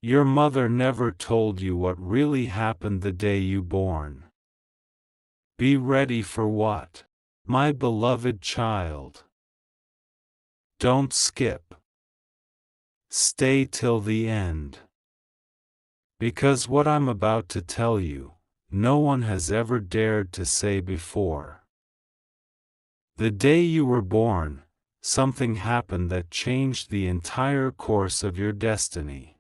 Your mother never told you what really happened the day you born. Be ready for what? My beloved child. Don't skip. Stay till the end. Because what I'm about to tell you, no one has ever dared to say before. The day you were born, something happened that changed the entire course of your destiny.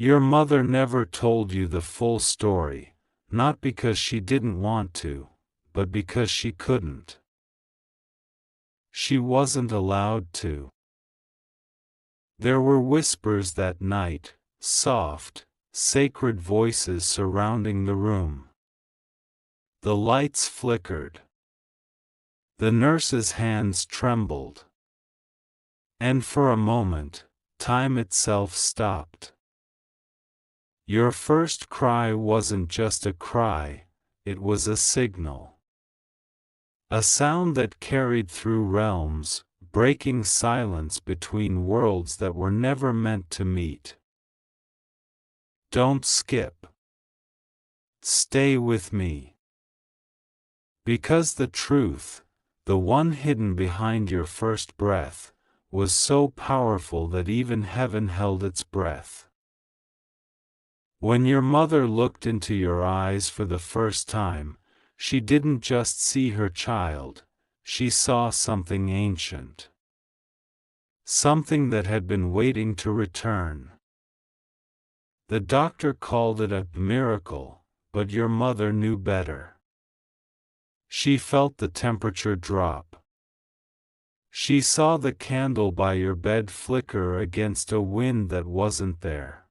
Your mother never told you the full story, not because she didn't want to, but because she couldn't. She wasn't allowed to. There were whispers that night, soft, sacred voices surrounding the room. The lights flickered. The nurse's hands trembled. And for a moment, time itself stopped. Your first cry wasn't just a cry, it was a signal. A sound that carried through realms, breaking silence between worlds that were never meant to meet. Don't skip. Stay with me. Because the truth, the one hidden behind your first breath, was so powerful that even heaven held its breath. When your mother looked into your eyes for the first time, she didn't just see her child, she saw something ancient. Something that had been waiting to return. The doctor called it a miracle, but your mother knew better. She felt the temperature drop. She saw the candle by your bed flicker against a wind that wasn't there.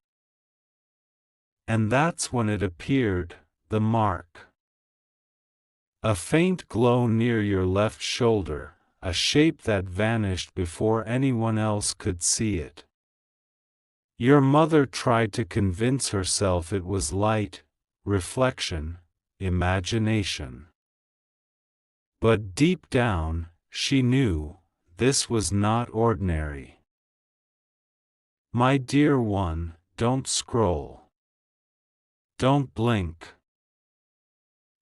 And that's when it appeared, the mark. A faint glow near your left shoulder, a shape that vanished before anyone else could see it. Your mother tried to convince herself it was light, reflection, imagination. But deep down, she knew, this was not ordinary. My dear one, don't scroll. Don't blink.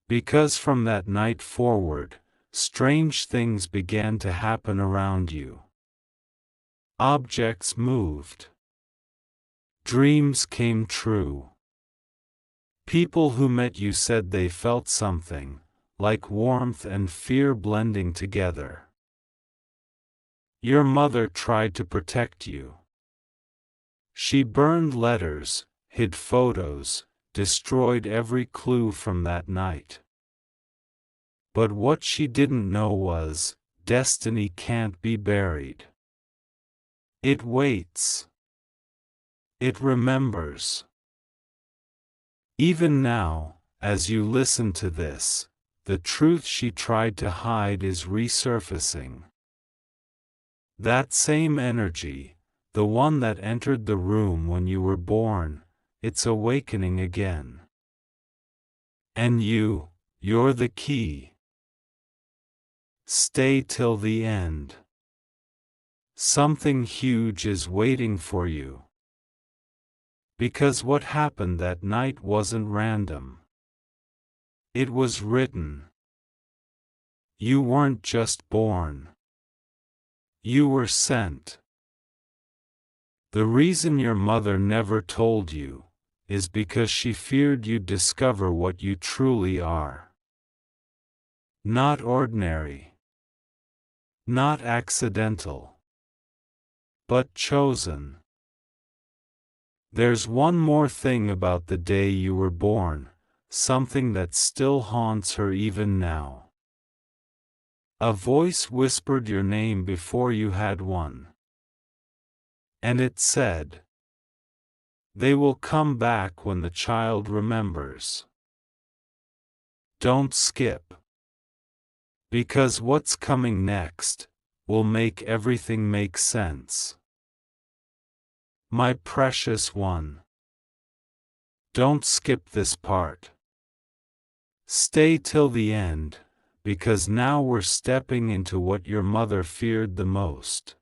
Because from that night forward, strange things began to happen around you. Objects moved. Dreams came true. People who met you said they felt something, like warmth and fear blending together. Your mother tried to protect you. She burned letters, hid photos, destroyed every clue from that night. But what she didn't know was, destiny can't be buried. It waits. It remembers. Even now, as you listen to this, the truth she tried to hide is resurfacing. That same energy, the one that entered the room when you were born, it's awakening again. And you're the key. Stay till the end. Something huge is waiting for you. Because what happened that night wasn't random. It was written. You weren't just born. You were sent. The reason your mother never told you is because she feared you'd discover what you truly are. Not ordinary. Not accidental. But chosen. There's one more thing about the day you were born, something that still haunts her even now. A voice whispered your name before you had one. And it said, they will come back when the child remembers. Don't skip. Because what's coming next will make everything make sense. My precious one. Don't skip this part. Stay till the end, because now we're stepping into what your mother feared the most.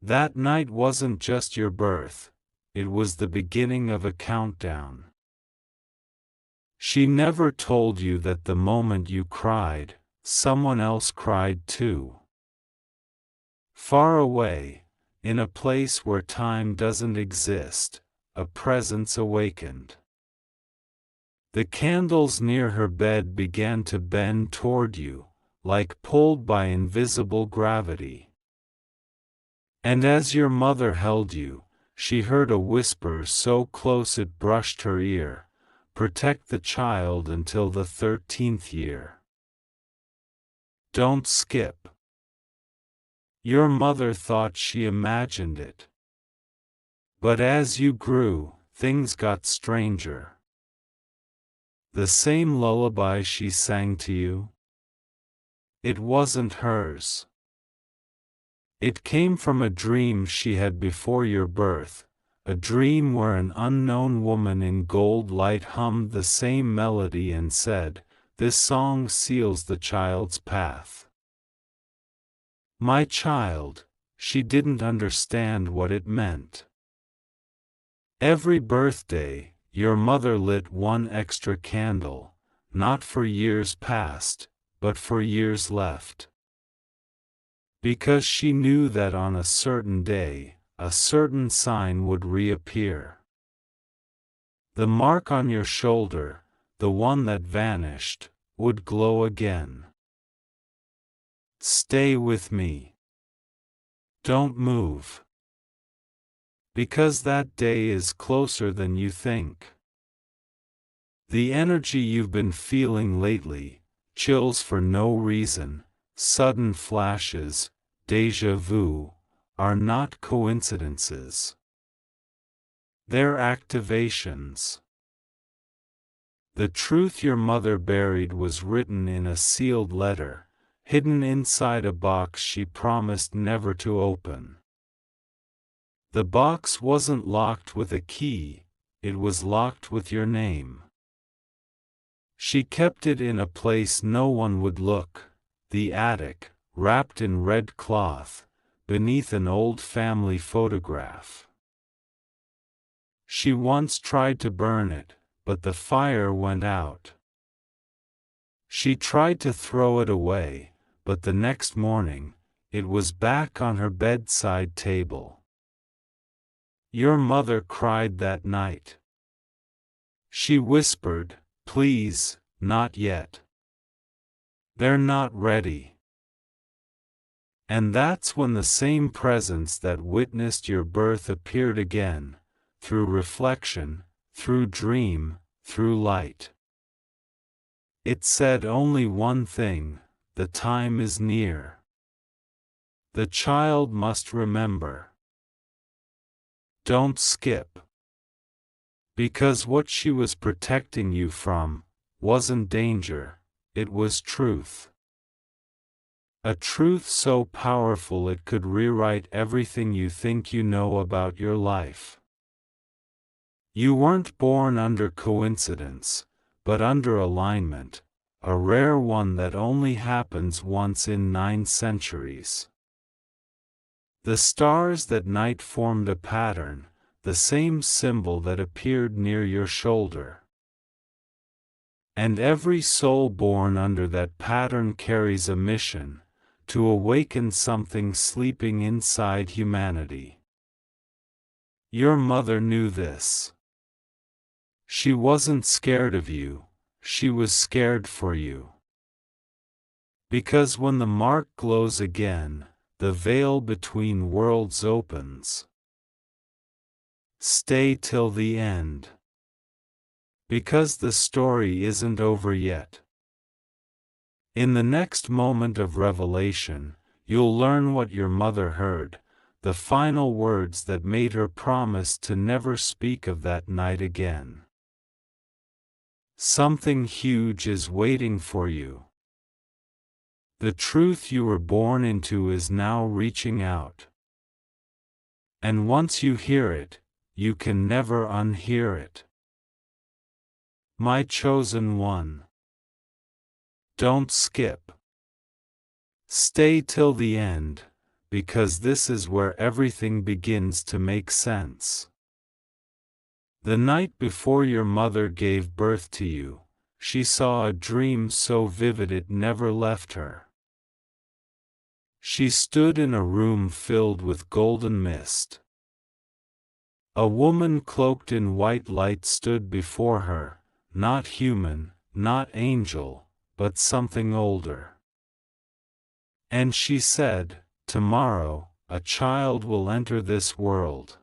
That night wasn't just your birth, it was the beginning of a countdown. She never told you that the moment you cried, someone else cried too. Far away, in a place where time doesn't exist, a presence awakened. The candles near her bed began to bend toward you, like pulled by invisible gravity. And as your mother held you, she heard a whisper so close it brushed her ear, "Protect the child until the 13th year. Don't skip." Your mother thought she imagined it. But as you grew, things got stranger. The same lullaby she sang to you? It wasn't hers. It came from a dream she had before your birth, a dream where an unknown woman in gold light hummed the same melody and said, "This song seals the child's path." My child, she didn't understand what it meant. Every birthday, your mother lit one extra candle, not for years past, but for years left. Because she knew that on a certain day, a certain sign would reappear. The mark on your shoulder, the one that vanished, would glow again. Stay with me. Don't move. Because that day is closer than you think. The energy you've been feeling lately, chills for no reason, sudden flashes, déjà vu, are not coincidences. They're activations. The truth your mother buried was written in a sealed letter, hidden inside a box she promised never to open. The box wasn't locked with a key, it was locked with your name. She kept it in a place no one would look, the attic, wrapped in red cloth, beneath an old family photograph. She once tried to burn it, but the fire went out. She tried to throw it away, but the next morning, it was back on her bedside table. Your mother cried that night. She whispered, "Please, not yet. They're not ready." And that's when the same presence that witnessed your birth appeared again, through reflection, through dream, through light. It said only one thing: the time is near. The child must remember. Don't skip. Because what she was protecting you from wasn't danger, it was truth. A truth so powerful it could rewrite everything you think you know about your life. You weren't born under coincidence, but under alignment, a rare one that only happens once in 9 centuries. The stars that night formed a pattern, the same symbol that appeared near your shoulder. And every soul born under that pattern carries a mission, to awaken something sleeping inside humanity. Your mother knew this. She wasn't scared of you, she was scared for you. Because when the mark glows again, the veil between worlds opens. Stay till the end. Because the story isn't over yet. In the next moment of revelation, you'll learn what your mother heard, the final words that made her promise to never speak of that night again. Something huge is waiting for you. The truth you were born into is now reaching out. And once you hear it, you can never unhear it. My chosen one. Don't skip. Stay till the end, because this is where everything begins to make sense. The night before your mother gave birth to you, she saw a dream so vivid it never left her. She stood in a room filled with golden mist. A woman cloaked in white light stood before her, not human, not angel, but something older. And she said, "Tomorrow, a child will enter this world.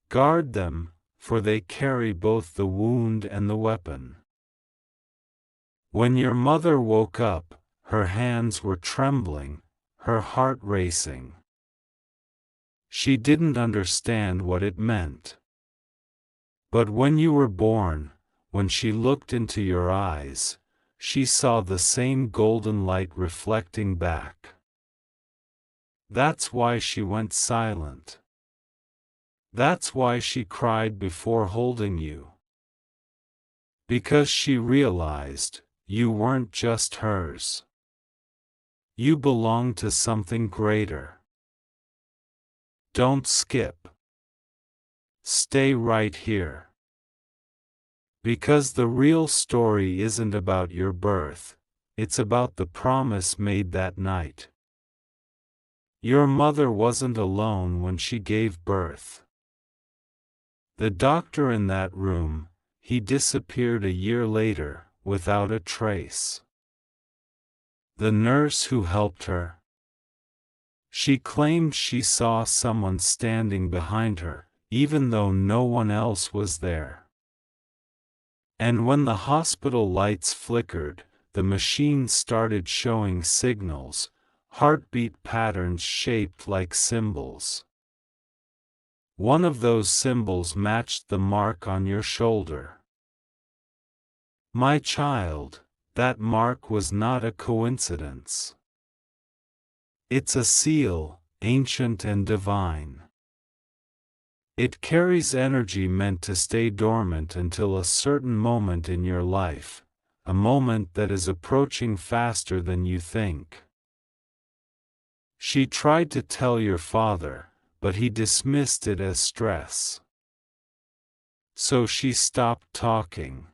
Guard them, for they carry both the wound and the weapon." When your mother woke up, her hands were trembling, her heart racing. She didn't understand what it meant. But when you were born, when she looked into your eyes, she saw the same golden light reflecting back. That's why she went silent. That's why she cried before holding you. Because she realized, you weren't just hers. You belonged to something greater. Don't skip. Stay right here. Because the real story isn't about your birth, it's about the promise made that night. Your mother wasn't alone when she gave birth. The doctor in that room, he disappeared a year later, without a trace. The nurse who helped her, she claimed she saw someone standing behind her, even though no one else was there. And when the hospital lights flickered, the machine started showing signals, heartbeat patterns shaped like symbols. One of those symbols matched the mark on your shoulder. My child, that mark was not a coincidence. It's a seal, ancient and divine. It carries energy meant to stay dormant until a certain moment in your life, a moment that is approaching faster than you think. She tried to tell your father, but he dismissed it as stress. So she stopped talking.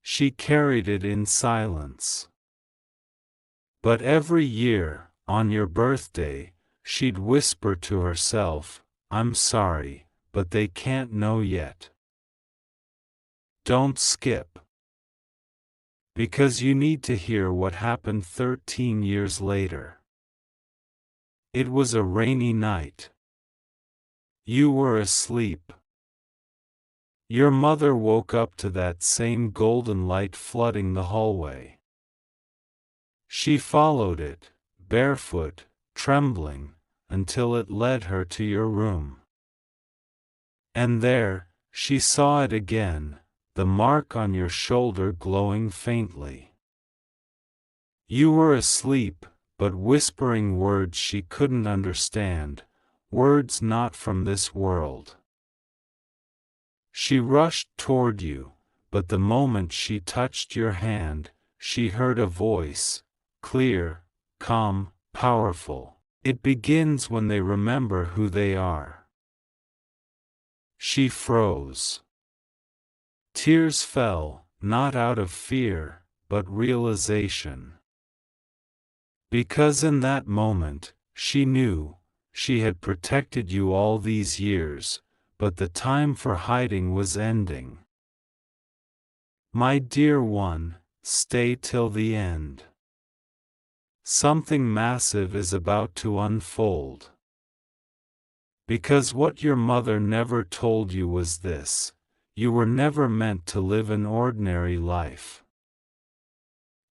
She carried it in silence. But every year, on your birthday, she'd whisper to herself, "I'm sorry, but they can't know yet. Don't skip. Because you need to hear what happened 13 years later." It was a rainy night. You were asleep. Your mother woke up to that same golden light flooding the hallway. She followed it, barefoot, trembling, until it led her to your room. And there, she saw it again, the mark on your shoulder glowing faintly. You were asleep, but whispering words she couldn't understand, words not from this world. She rushed toward you, but the moment she touched your hand, she heard a voice, clear, calm, powerful. It begins when they remember who they are. She froze. Tears fell, not out of fear, but realization. Because in that moment, she knew, she had protected you all these years, but the time for hiding was ending. My dear one, stay till the end. Something massive is about to unfold. Because what your mother never told you was this: you were never meant to live an ordinary life.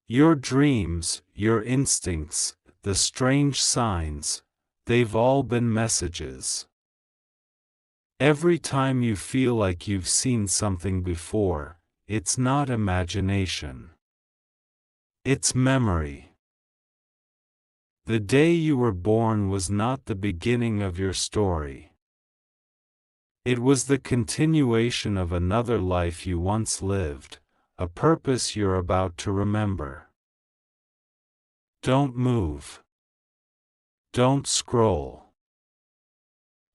Your dreams, your instincts, the strange signs, they've all been messages. Every time you feel like you've seen something before, it's not imagination. It's memory. The day you were born was not the beginning of your story. It was the continuation of another life you once lived, a purpose you're about to remember. Don't move. Don't scroll.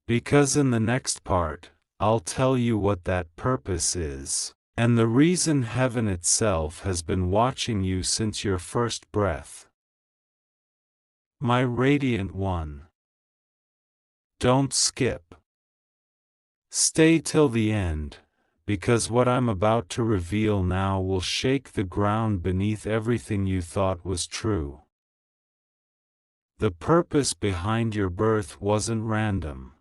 Because in the next part, I'll tell you what that purpose is, and the reason heaven itself has been watching you since your first breath. My radiant one. Don't skip. Stay till the end, because what I'm about to reveal now will shake the ground beneath everything you thought was true. The purpose behind your birth wasn't random.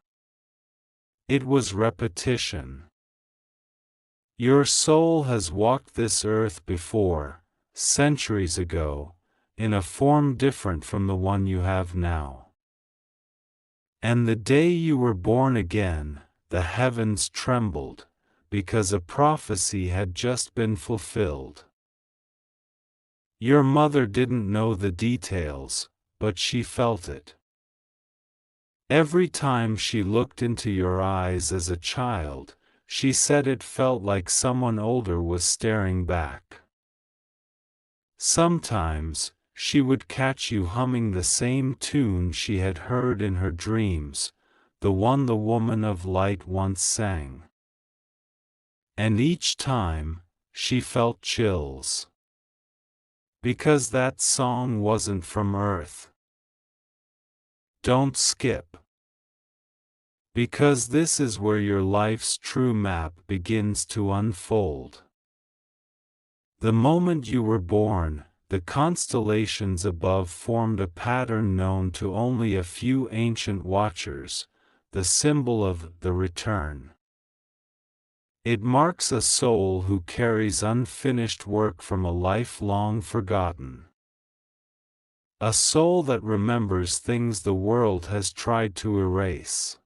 It was repetition. Your soul has walked this earth before, centuries ago, in a form different from the one you have now. And the day you were born again, the heavens trembled, because a prophecy had just been fulfilled. Your mother didn't know the details, but she felt it. Every time she looked into your eyes as a child, she said it felt like someone older was staring back. Sometimes, she would catch you humming the same tune she had heard in her dreams, the one the woman of light once sang. And each time, she felt chills. Because that song wasn't from earth. Don't skip. Because this is where your life's true map begins to unfold. The moment you were born, the constellations above formed a pattern known to only a few ancient watchers, the symbol of the return. It marks a soul who carries unfinished work from a life long forgotten. A soul that remembers things the world has tried to erase.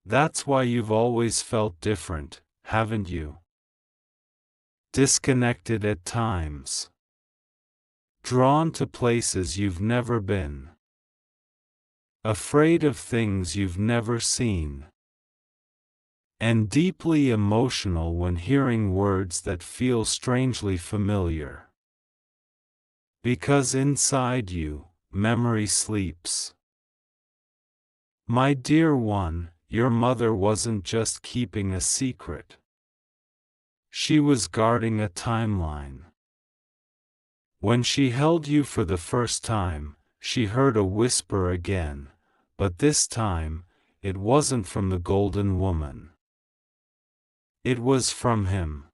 That's why you've always felt different, haven't you? Disconnected at times. Drawn to places you've never been. Afraid of things you've never seen. And deeply emotional when hearing words that feel strangely familiar. Because inside you, memory sleeps. My dear one, your mother wasn't just keeping a secret. She was guarding a timeline. When she held you for the first time, she heard a whisper again, but this time, it wasn't from the golden woman. It was from him.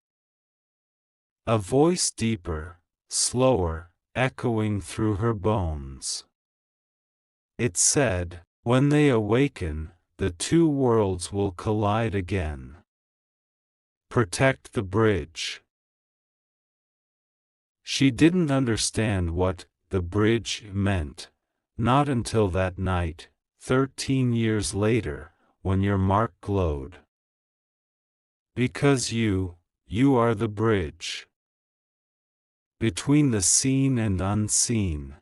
A voice deeper, slower, echoing through her bones. It said, "When they awaken, the two worlds will collide again. Protect the bridge." She didn't understand what the bridge meant, not until that night, 13 years later, when your mark glowed. Because you are the bridge. Between the seen and unseen.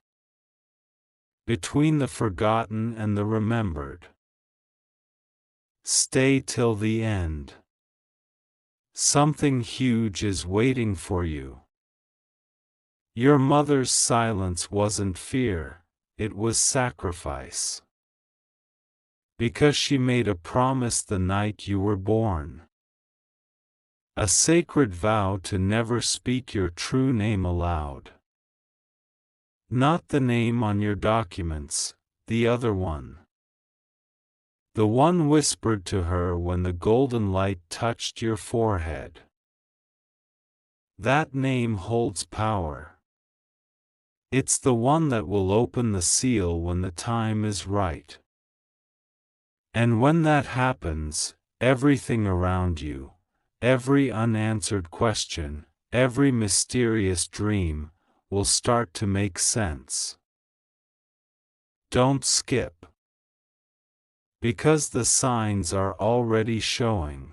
Between the forgotten and the remembered. Stay till the end. Something huge is waiting for you. Your mother's silence wasn't fear, it was sacrifice. Because she made a promise the night you were born. A sacred vow to never speak your true name aloud. Not the name on your documents, the other one. The one whispered to her when the golden light touched your forehead. That name holds power. It's the one that will open the seal when the time is right. And when that happens, everything around you, every unanswered question, every mysterious dream, will start to make sense. Don't skip. Because the signs are already showing.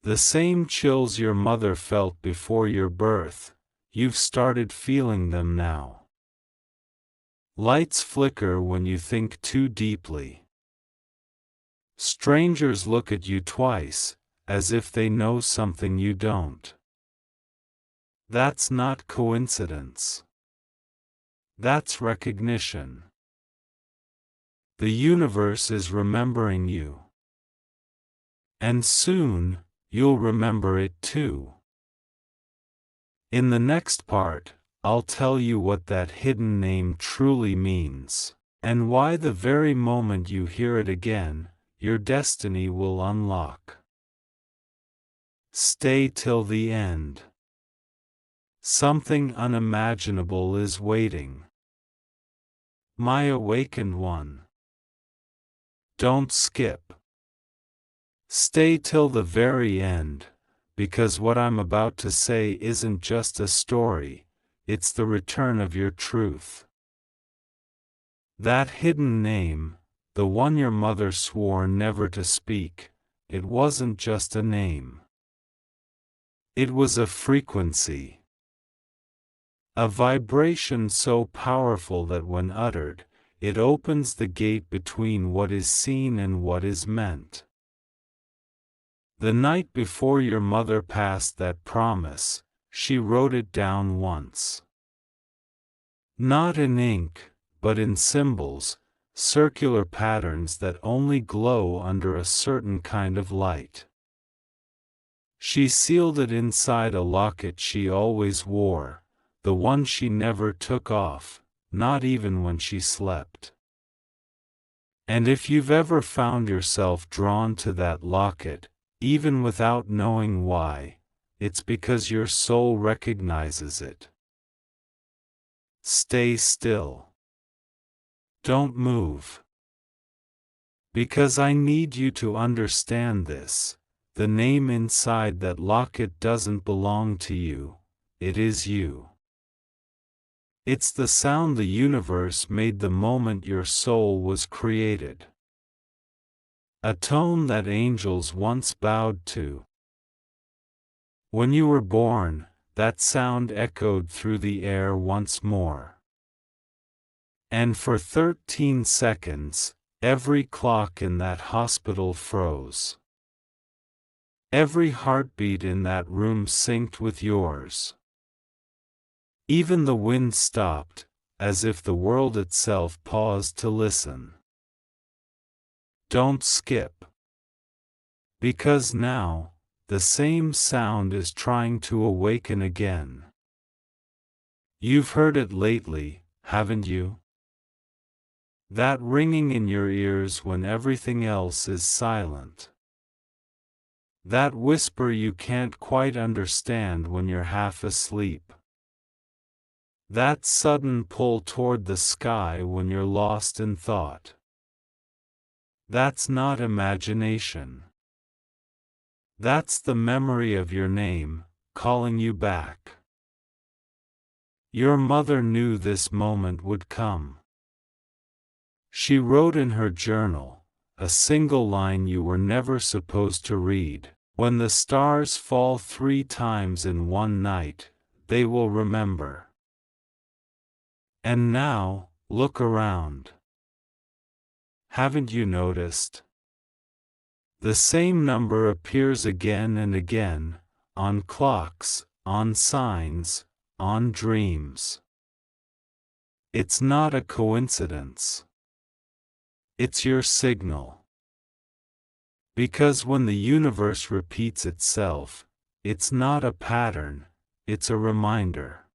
The same chills your mother felt before your birth, you've started feeling them now. Lights flicker when you think too deeply. Strangers look at you twice, as if they know something you don't. That's not coincidence. That's recognition. The universe is remembering you. And soon, you'll remember it too. In the next part, I'll tell you what that hidden name truly means, and why the very moment you hear it again, your destiny will unlock. Stay till the end. Something unimaginable is waiting. My awakened one. Don't skip. Stay till the very end, because what I'm about to say isn't just a story, it's the return of your truth. That hidden name, the one your mother swore never to speak, it wasn't just a name. It was a frequency. A vibration so powerful that when uttered, it opens the gate between what is seen and what is meant. The night before your mother passed that promise, she wrote it down once. Not in ink, but in symbols, circular patterns that only glow under a certain kind of light. She sealed it inside a locket she always wore, the one she never took off, not even when she slept. And if you've ever found yourself drawn to that locket, even without knowing why, it's because your soul recognizes it. Stay still. Don't move. Because I need you to understand this, the name inside that locket doesn't belong to you, it is you. It's the sound the universe made the moment your soul was created. A tone that angels once bowed to. When you were born, that sound echoed through the air once more. And for 13 seconds, every clock in that hospital froze. Every heartbeat in that room synced with yours. Even the wind stopped, as if the world itself paused to listen. Don't skip. Because now, the same sound is trying to awaken again. You've heard it lately, haven't you? That ringing in your ears when everything else is silent. That whisper you can't quite understand when you're half asleep. That sudden pull toward the sky when you're lost in thought. That's not imagination. That's the memory of your name, calling you back. Your mother knew this moment would come. She wrote in her journal, a single line you were never supposed to read: when the stars fall 3 times in one night, they will remember. And now, look around. Haven't you noticed? The same number appears again and again, on clocks, on signs, on dreams. It's not a coincidence. It's your signal. Because when the universe repeats itself, it's not a pattern, it's a reminder.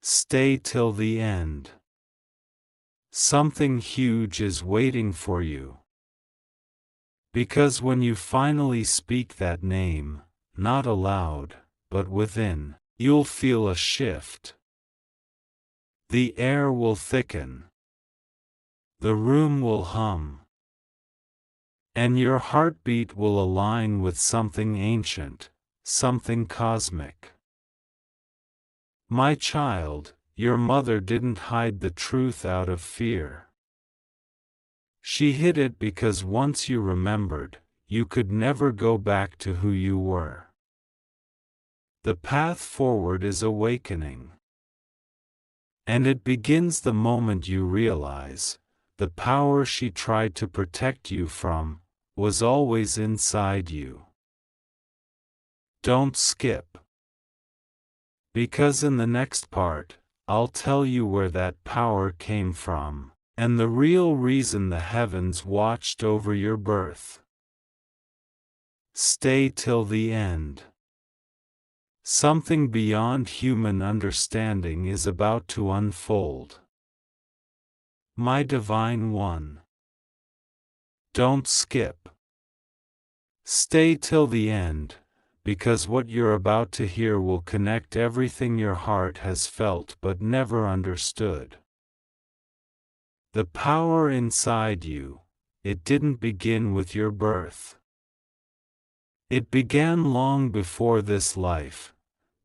Stay till the end. Something huge is waiting for you. Because when you finally speak that name, not aloud, but within, you'll feel a shift. The air will thicken. The room will hum. And your heartbeat will align with something ancient, something cosmic. My child, your mother didn't hide the truth out of fear. She hid it because once you remembered, you could never go back to who you were. The path forward is awakening. And it begins the moment you realize, the power she tried to protect you from, was always inside you. Don't skip. Because in the next part, I'll tell you where that power came from, and the real reason the heavens watched over your birth. Stay till the end. Something beyond human understanding is about to unfold. My Divine One. Don't skip. Stay till the end, because what you're about to hear will connect everything your heart has felt but never understood. The power inside you, it didn't begin with your birth. It began long before this life,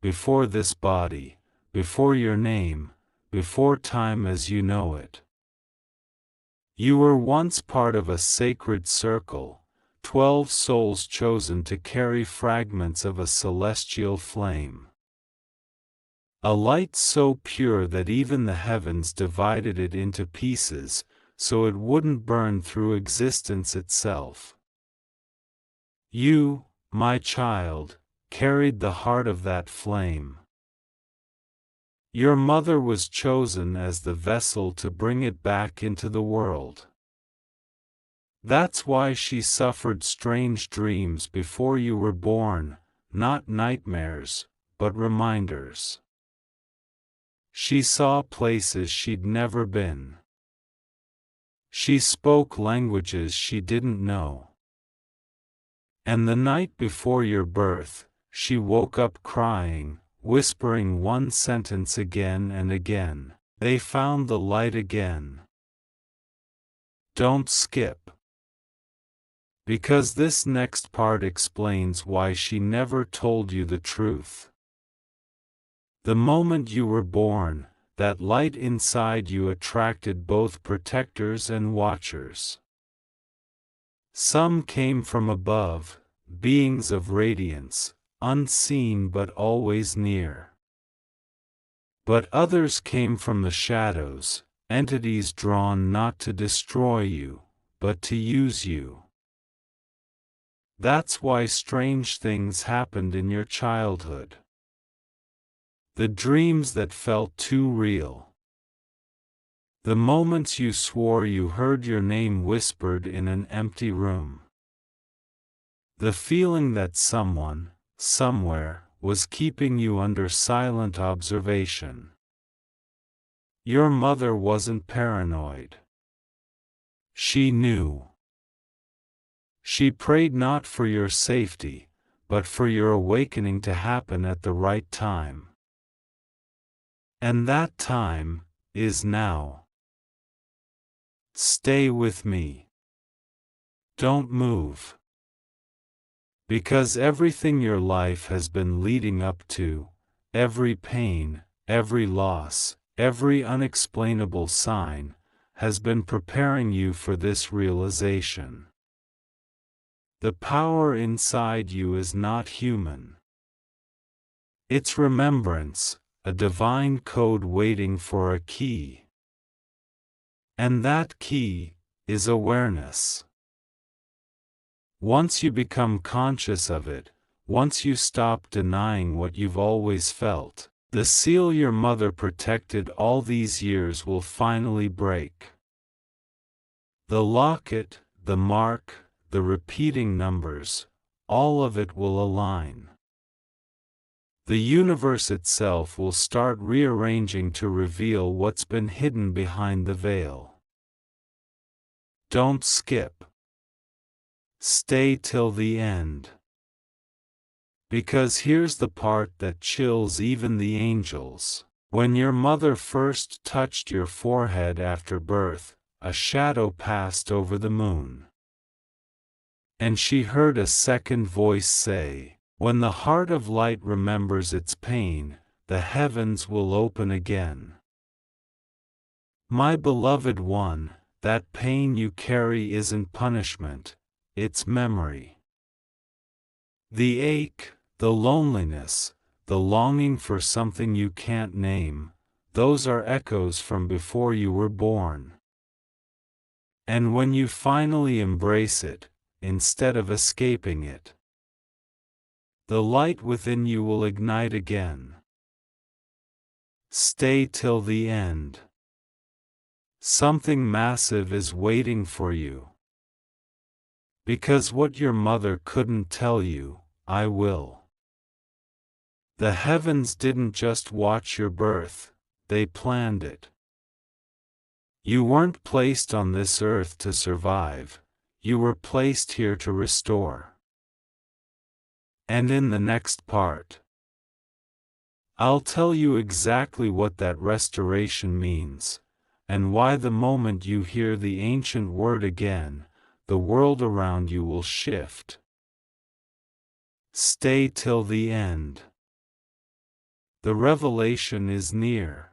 before this body, before your name, before time as you know it. You were once part of a sacred circle, 12 souls chosen to carry fragments of a celestial flame. A light so pure that even the heavens divided it into pieces, so it wouldn't burn through existence itself. You, my child, carried the heart of that flame. Your mother was chosen as the vessel to bring it back into the world. That's why she suffered strange dreams before you were born, not nightmares, but reminders. She saw places she'd never been. She spoke languages she didn't know. And the night before your birth, she woke up crying, whispering one sentence again and again. They found the light again. Don't skip. Because this next part explains why she never told you the truth. The moment you were born, that light inside you attracted both protectors and watchers. Some came from above, beings of radiance, unseen but always near. But others came from the shadows, entities drawn not to destroy you, but to use you. That's why strange things happened in your childhood. The dreams that felt too real. The moments you swore you heard your name whispered in an empty room. The feeling that someone, somewhere, was keeping you under silent observation. Your mother wasn't paranoid. She knew. She prayed not for your safety, but for your awakening to happen at the right time. And that time is now. Stay with me. Don't move. Because everything your life has been leading up to, every pain, every loss, every unexplainable sign, has been preparing you for this realization. The power inside you is not human. It's remembrance, a divine code waiting for a key. And that key is awareness. Once you become conscious of it, once you stop denying what you've always felt, the seal your mother protected all these years will finally break. The locket, the mark, the repeating numbers, all of it will align. The universe itself will start rearranging to reveal what's been hidden behind the veil. Don't skip. Stay till the end. Because here's the part that chills even the angels. When your mother first touched your forehead after birth, a shadow passed over the moon. And she heard a second voice say, "When the heart of light remembers its pain, the heavens will open again." My beloved one, that pain you carry isn't punishment, it's memory. The ache, the loneliness, the longing for something you can't name, those are echoes from before you were born. And when you finally embrace it, instead of escaping it, the light within you will ignite again. Stay till the end. Something massive is waiting for you. Because what your mother couldn't tell you, I will. The heavens didn't just watch your birth, they planned it. You weren't placed on this earth to survive, you were placed here to restore. And in the next part, I'll tell you exactly what that restoration means, and why the moment you hear the ancient word again, the world around you will shift. Stay till the end. The revelation is near.